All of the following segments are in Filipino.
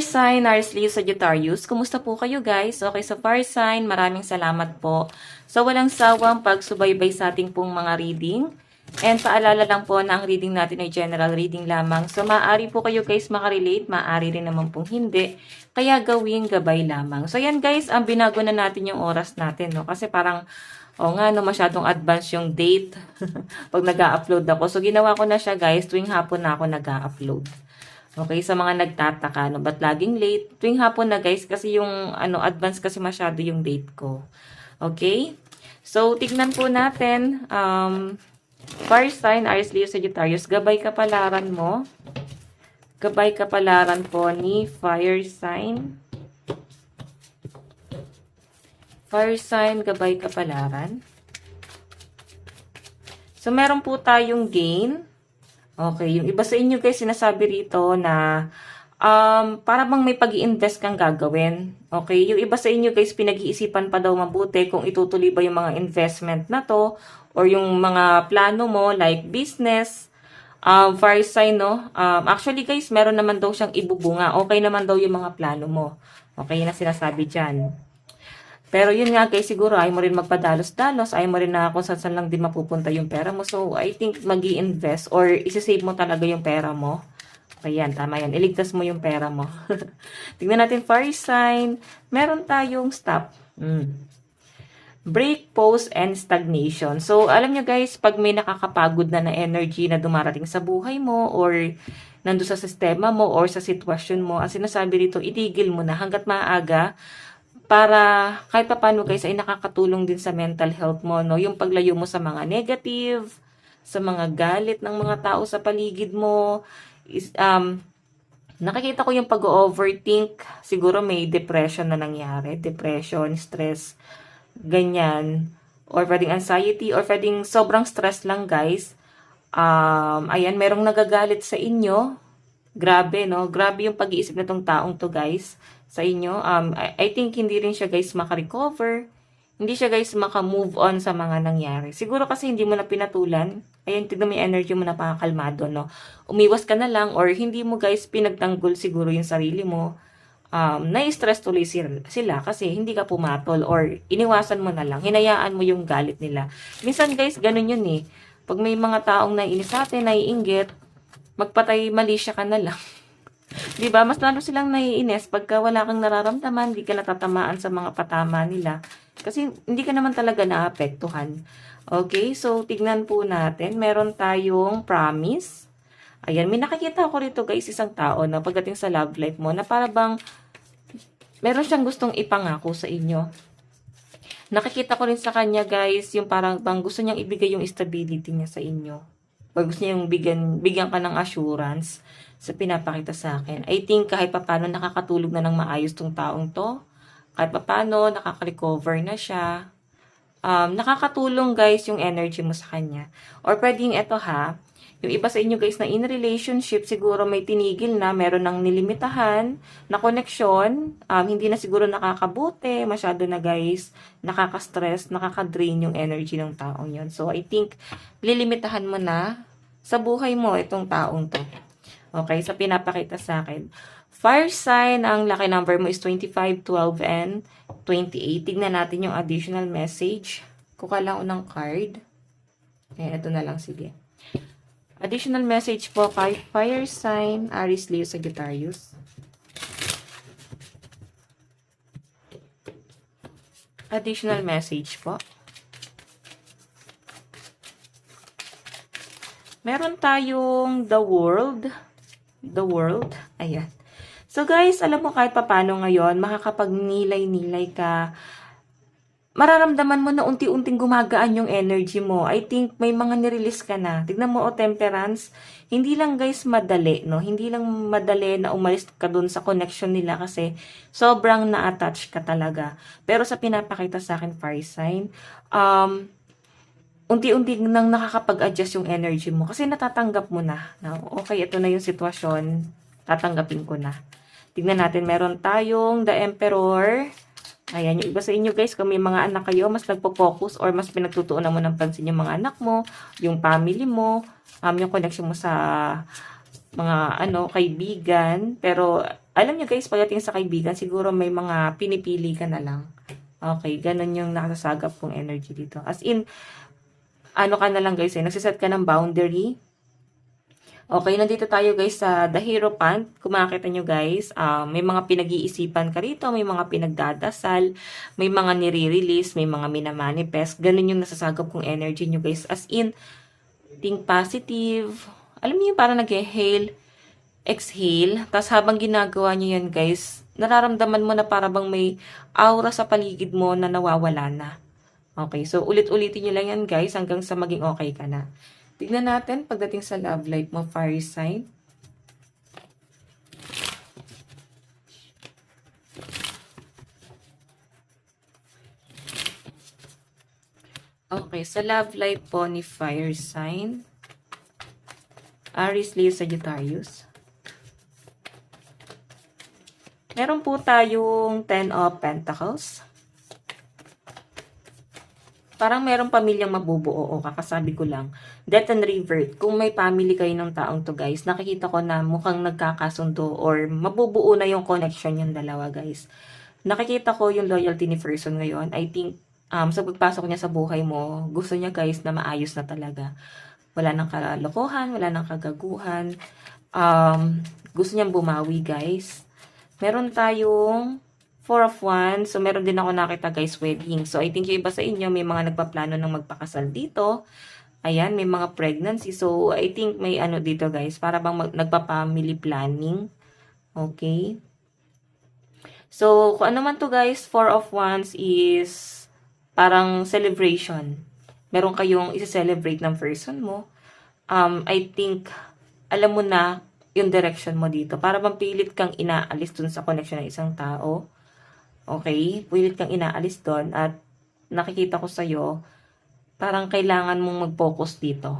Fire sign, Aries, Leo, Sagittarius. Kumusta po kayo guys? Okay, sa fire sign, maraming salamat po sa walang sawang pagsubaybay sa ating pong mga reading. And paalala lang po na ang reading natin ay general reading lamang. So maaari po kayo guys makarelate, maaari rin naman pong hindi. Kaya gawing gabay lamang. So yan guys, ang binago na natin yung oras natin. No? Kasi parang, masyadong advance yung date pag nag-upload ako. So ginawa ko na siya guys, tuwing hapon na ako nag-upload. Okay, sa mga nagtataka, no, ba't laging late? Tuwing hapon na guys, kasi yung advance kasi masyado yung date ko. Okay? So, tignan po natin, fire sign, Aries, Leo, Sagittarius, gabay kapalaran mo. Gabay kapalaran po ni fire sign. Fire sign, gabay kapalaran. So, meron po tayong gain. Okay, yung iba sa inyo guys, sinasabi rito na para bang may pag-i-invest kang gagawin. Okay, yung iba sa inyo guys, pinag-iisipan pa daw mabuti kung itutuloy ba yung mga investment na to or yung mga plano mo like business, fire sign, no? Actually guys, meron naman daw siyang ibubunga. Okay naman daw yung mga plano mo. Okay, yun ang sinasabi dyan. Pero yun nga guys, siguro ayaw mo rin magpadalos-dalos, ayaw mo rin na kung saan lang din mapupunta yung pera mo. So, I think mag-i-invest or isi-save mo talaga yung pera mo. Ayan, tama yan. Iligtas mo yung pera mo. Tingnan natin, fire sign. Meron tayong stop. Break, pause, and stagnation. So, alam nyo guys, pag may nakakapagod na energy na dumarating sa buhay mo or nandun sa sistema mo or sa sitwasyon mo, ang sinasabi rito, itigil mo na hanggat maaga para kahit pa paano guys ay nakakatulong din sa mental health mo, no? Yung paglayo mo sa mga negative, sa mga galit ng mga tao sa paligid mo, is, nakikita ko yung pag-overthink, siguro may depression na nangyari, depression, stress, ganyan, or pwedeng anxiety, or pwedeng sobrang stress lang guys. Ayan, merong nagagalit sa inyo, grabe, no? Grabe yung pag-iisip na tong taong to guys sa inyo. I think hindi rin siya guys makarecover. Hindi siya guys maka-move on sa mga nangyari. Siguro kasi hindi mo na pinatulan. Ayun, tignan mo yung energy mo na pakakalmado, no? Umiwas ka na lang or hindi mo guys pinagtanggol siguro yung sarili mo. Na-stress tuloy sila kasi hindi ka pumatol or iniwasan mo na lang. Hinayaan mo yung galit nila. Minsan guys, ganun yun eh. Pag may mga taong naiinis sa atin, naiinggit, magpatay malisya ka na lang. Diba? Mas lalo silang naiinis pagka wala kang nararamdaman, hindi ka natatamaan sa mga patama nila. Kasi hindi ka naman talaga naapektuhan. Okay, so tignan po natin. Meron tayong promise. Ayan, may nakikita ako rito guys, isang tao na pagdating sa love life mo, na para bang meron siyang gustong ipangako sa inyo. Nakikita ko rin sa kanya guys, yung parang bang gusto niyang ibigay yung stability niya sa inyo. Pag gusto niyang bigyan ka ng assurance sa pinapakita sa akin. I think kahit papano nakakatulog na ng maayos tong taong to. Kahit papano nakaka-recover na siya. Nakakatulong guys yung energy mo sa kanya. Or pwedeng eto ha, yung iba sa inyo guys na in relationship, siguro may tinigil na, meron ng nilimitahan na connection, hindi na siguro nakakabuti, masyado na guys, nakaka-stress, nakaka-drain yung energy ng taong yon. So I think, lilimitahan mo na sa buhay mo itong taong to. Okay, sa pinapakita sa akin. Fire sign, ang lucky number mo is 25, 12, and 28. Tignan natin yung additional message. Kuha lang ng card. Ayan, ito na lang, sige. Additional message po kay fire sign, Aries, Leo, Sagittarius. Additional message po. Meron tayong the world. The world. Ayan. So guys, alam mo kahit papano ngayon, makakapagnilay-nilay ka, mararamdaman mo na unti-unting gumagaan yung energy mo. I think may mga nirelease ka na. Tignan mo, temperance, hindi lang guys madali, no? Hindi lang madali na umalis ka dun sa connection nila kasi sobrang na-attach ka talaga. Pero sa pinapakita sa akin, fire sign, unti-unti nang nakakapag-adjust yung energy mo kasi natatanggap mo na. Okay, ito na yung sitwasyon, tatanggapin ko na. Tignan natin, meron tayong the Emperor. Ayan, yung iba sa inyo guys, kung may mga anak kayo, mas nagpo-focus or mas pinagtutuunan mo ng pansin yung mga anak mo, yung family mo, yung connection mo sa mga kaibigan. Pero alam niyo guys, pagdating sa kaibigan, siguro may mga pinipili ka na lang. Okay, ganun yung nakasagap kong energy dito. As in, ka na lang guys, nagsiset ka ng boundary. Okay, nandito tayo guys sa The Hierophant. Kung makikita nyo guys, may mga pinag-iisipan ka rito, may mga pinagdadasal, may mga nire-release, may mga minamanifest. Ganun yung nasasagap kong energy nyo guys. As in, think positive. Alam niyo yung parang nag-exhale, exhale. Tapos habang ginagawa nyo yan guys, nararamdaman mo na parang may aura sa paligid mo na nawawala na. Okay, so ulit-ulitin nyo lang yan guys hanggang sa maging okay ka na. Tignan natin pagdating sa love life mo, fire sign. Okay, sa love life po ni fire sign, Aries, Leo, Sagittarius. Meron po tayong 10 of Pentacles. Parang merong pamilyang mabubuo o kakasabi ko lang. Death and revert. Kung may family kayo ng taong to guys, nakikita ko na mukhang nagkakasundo or mabubuo na yung connection yung dalawa guys. Nakikita ko yung loyalty ni person ngayon. I think sa pagpasok niya sa buhay mo, gusto niya guys na maayos na talaga. Wala nang kalokohan, wala nang kagaguhan. Gusto niyang bumawi guys. Meron tayong 4 of Wands. So, meron din ako nakita guys, wedding. So, I think yung iba sa inyo, may mga nagpaplano ng magpakasal dito. Ayan, may mga pregnancy. So, I think may dito guys, para bang nagpa-family planning. Okay. So, kung ano man to guys, 4 of Wands is parang celebration. Meron kayong isa-celebrate ng person mo. I think, alam mo na yung direction mo dito. Para bang pilit kang inaalis dun sa connection ng isang tao. Okay? Pilit kang inaalis doon at nakikita ko sa'yo, parang kailangan mong mag-focus dito.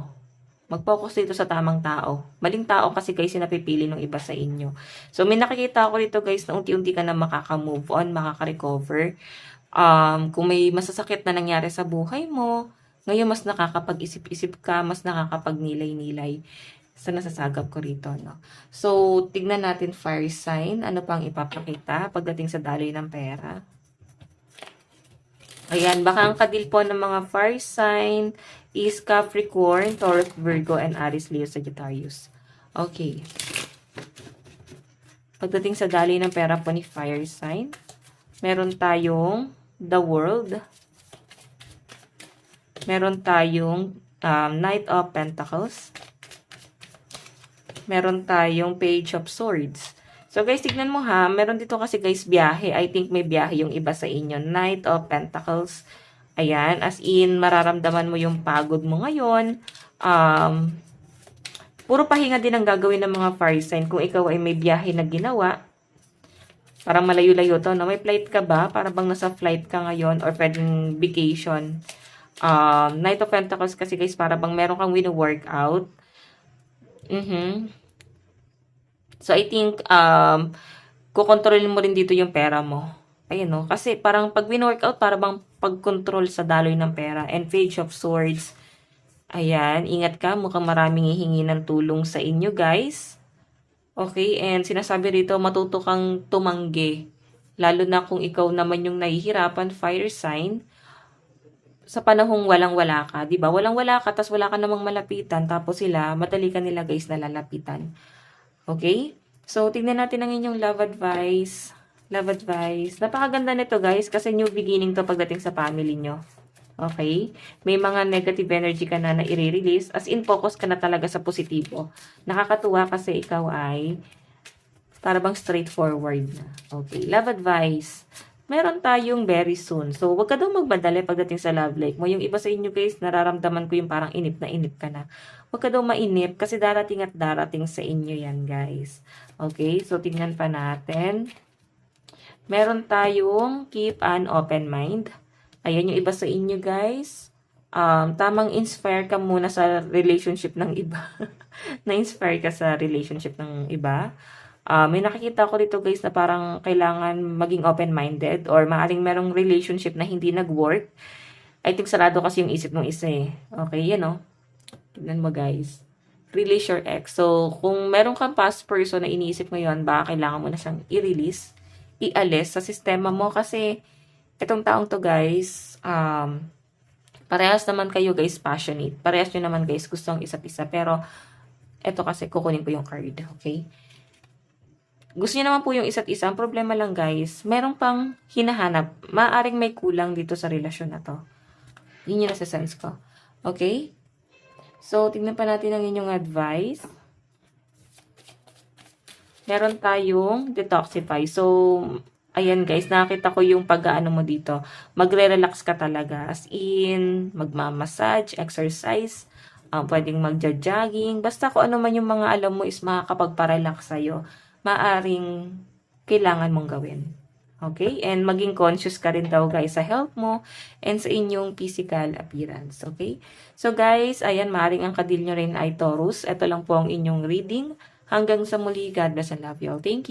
Mag-focus dito sa tamang tao. Maling tao kasi guys yung napipili ng iba sa inyo. So, may nakikita ako dito guys na unti-unti ka na makaka-move on, makaka-recover. Kung may masasakit na nangyari sa buhay mo, ngayon mas nakakapag-isip-isip ka, mas nakakapag-nilay-nilay sa nasasagap ko rito, no? So, tignan natin fire sign. Ano pang ipapakita pagdating sa daloy ng pera? Ayan, baka ang kadil po ng mga fire sign is Capricorn, Taurus, Virgo, and Aries, Leo, Sagittarius. Okay. Pagdating sa daloy ng pera po ni fire sign, meron tayong The World. Meron tayong Knight of Pentacles. Meron tayong Page of Swords. So guys, tignan mo ha, meron dito kasi guys biyahe. I think may biyahe yung iba sa inyo. Knight of Pentacles. Ayan, as in, mararamdaman mo yung pagod mo ngayon. Puro pahinga din ang gagawin ng mga fire sign kung ikaw ay may biyahe na ginawa. Parang malayo-layo to, no? May flight ka ba? Para bang nasa flight ka ngayon or pwedeng vacation. Knight of Pentacles kasi guys, para bang meron kang wino-workout. So, I think, kukontrolin mo rin dito yung pera mo. Ayun, no? Kasi parang pag win-workout, para bang pag-control sa daloy ng pera. And Page of Swords. Ayan, ingat ka. Mukhang maraming hihingi ng tulong sa inyo, guys. Okay, and sinasabi rito, matuto kang tumanggi. Lalo na kung ikaw naman yung nahihirapan, fire sign. Sa panahong walang-wala ka, di ba? Walang-wala ka, tapos wala ka namang malapitan, tapos sila, madali ka nila guys na lalapitan. Okay? So, tignan natin ang inyong love advice. Love advice. Napakaganda nito guys, kasi new beginning to pagdating sa family nyo. Okay? May mga negative energy ka na i-release, as in focus ka na talaga sa positibo. Nakakatuwa kasi ikaw ay para bang straightforward na. Okay, love advice. Meron tayong very soon. So, wag ka daw magmadali pagdating sa love life mo. Yung iba sa inyo guys, nararamdaman ko yung parang inip na inip ka na. Wag ka daw mainip kasi darating at darating sa inyo yan guys. Okay, so tingnan pa natin. Meron tayong keep an open mind. Ayan yung iba sa inyo guys. Tamang inspire ka muna sa relationship ng iba. Na-inspire ka sa relationship ng iba. May nakikita ko dito guys na parang kailangan maging open-minded or maaaring merong relationship na hindi nag-work. I think sarado kasi yung isip ng isa eh. Okay, yan o. Tignan mo guys. release your ex. So, kung meron kang past person na iniisip ngayon, baka kailangan mo na siyang i-release, ialis sa sistema mo kasi itong taong to guys, parehas naman kayo guys passionate. Parehas nyo naman guys gusto ang isa't isa. Pero, eto kasi kukunin ko yung card, okay? Gusto niyo naman po yung isa't isa. Ang problema lang guys, merong pang hinahanap. Maaring may kulang dito sa relasyon na to. Yun yung nasa-sense ko. Okay? So, tignan pa natin ang inyong advice. Meron tayong detoxify. So, ayan guys, nakita ko yung pag-aano mo dito. Magre-relax ka talaga. As in, magmamassage, exercise, pwedeng magja-jogging. Basta kung ano man yung mga alam mo is makakapagpa-relax sa'yo, maaring kailangan mong gawin. Okay? And maging conscious ka rin daw guys sa health mo and sa inyong physical appearance. Okay? So guys, ayan, maaring ang kadil nyo rin ay Taurus. Ito lang po ang inyong reading. Hanggang sa muli, God bless and love you all. Thank you.